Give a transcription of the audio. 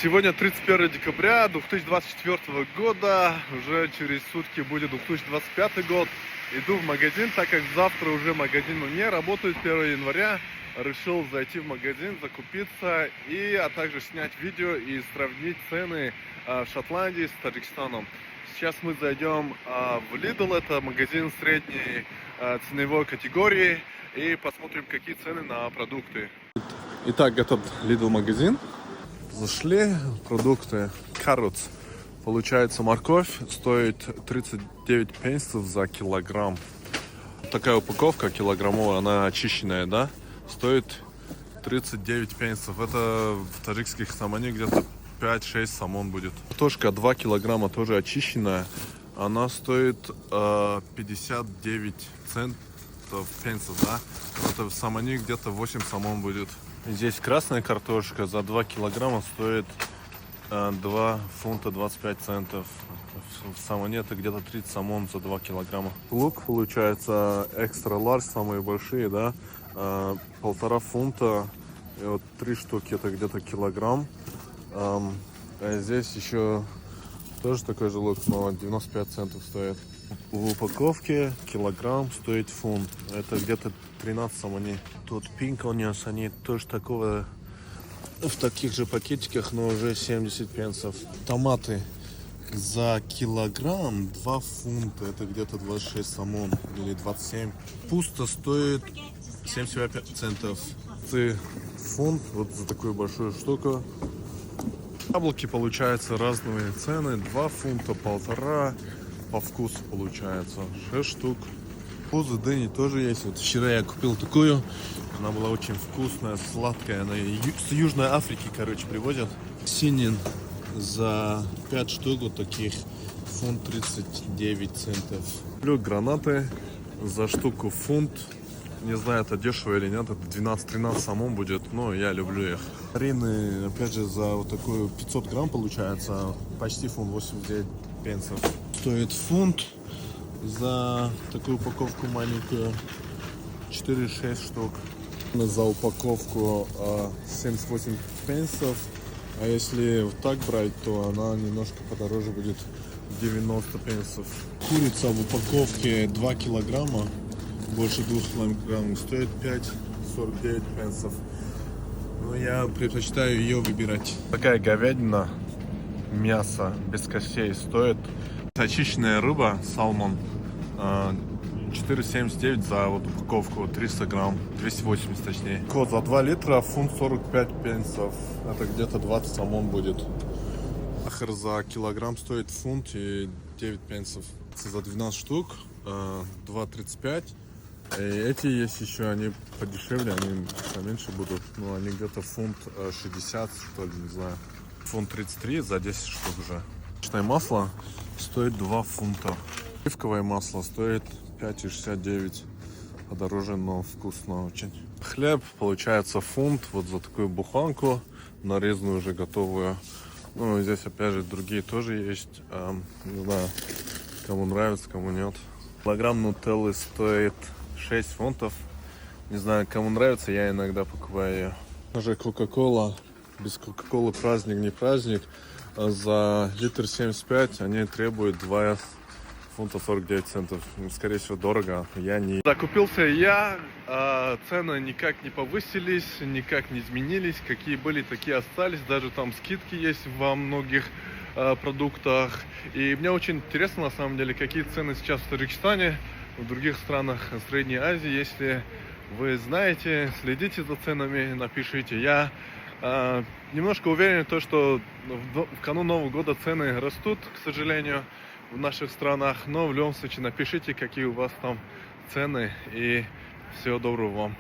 Сегодня 31 декабря 2024 года, уже через сутки будет 2025 год. Иду в магазин, так как завтра уже магазин не работает, 1 января. Решил зайти в магазин, закупиться а также снять видео и сравнить цены в Шотландии с Таджикистаном. Сейчас мы зайдем в Lidl, это магазин средней ценовой категории, и посмотрим, какие цены на продукты. Итак, этот Lidl магазин. Зашли, продукты, carrots. Получается, морковь стоит 39 пенсов за килограмм. Такая упаковка килограммовая, она очищенная, да? Стоит 39 пенсов. Это в таджикских самане где-то 5-6 самон будет. Картошка 2 килограмма тоже очищенная. Она стоит 59 пенсов, да? Это в самане где-то 8 самон будет. Здесь красная картошка за 2 килограмма стоит 2 фунта 25 центов. В самоне это где-то 30 самон за 2 килограмма. Лук получается экстра ларж, самые большие, да, 1,5 фунта. И вот 3 штуки это где-то килограмм. А здесь еще тоже такой же лук, но 95 центов стоит. В упаковке килограмм стоит фунт. Это где-то 13 самоней. Тут pink onions, они тоже такого в таких же пакетиках, но уже 70 пенсов. Томаты за килограмм 2 фунта. Это где-то 26 самон или 27. Пусто стоит 75 центов. Фунт вот за такую большую штуку. Яблоки получаются разные цены. 2 фунта, 1,5. По вкусу получается 6 штук. Пузы дыни тоже есть. Вот вчера я купил такую. Она была очень вкусная, сладкая. Она с Южной Африки, короче, привозят. Синин за 5 штук вот таких. Фунт 39 центов. Люблю гранаты за штуку фунт. Не знаю, это дешево или нет. Это 12-13 самон будет. Но я люблю их. Марины, опять же, за вот такую 500 грамм получается. Почти фунт 89 пенсов. Стоит фунт. За такую упаковку маленькую 4-6 штук. За упаковку 78 пенсов. А если вот так брать, то она немножко подороже будет, 90 пенсов. Курица в упаковке 2 килограмма, больше 2 килограмм, стоит 5,49 пенсов. Но я предпочитаю ее выбирать. Такая говядина, мясо без костей стоит. Очищенная рыба, салмон, 4,79 за вот упаковку, 300 грамм, 280 точнее. Кот за 2 литра, фунт 45 пенсов, это где-то 20 самон будет. Сахар за килограмм стоит фунт и 9 пенсов. За 12 штук, 2,35. И эти есть еще, они подешевле, они поменьше будут, но они где-то фунт 60, что ли, не знаю. Фунт 33 за 10 штук уже. Масло стоит 2 фунта. Оливковое масло стоит 5,69. Подороже, но вкусно очень. Хлеб получается фунт вот за такую буханку, нарезанную уже готовую. Ну, здесь опять же другие тоже есть. Не знаю, кому нравится, кому нет. Килограмм нутеллы стоит 6 фунтов. Не знаю, кому нравится, я иногда покупаю ее. Даже кока-кола. Без кока-колы праздник не праздник. За литр 75 они требуют 2 фунта 49 центов. Скорее всего, дорого. Я не... Закупился я. Цены никак не повысились, никак не изменились. Какие были, такие остались. Даже там скидки есть во многих продуктах. И мне очень интересно, на самом деле, какие цены сейчас в Таджикистане, в других странах Средней Азии. Если вы знаете, следите за ценами, напишите. Я немножко уверен, что в канун Нового года цены растут, к сожалению, в наших странах. Но в любом случае напишите, какие у вас там цены. И всего доброго вам.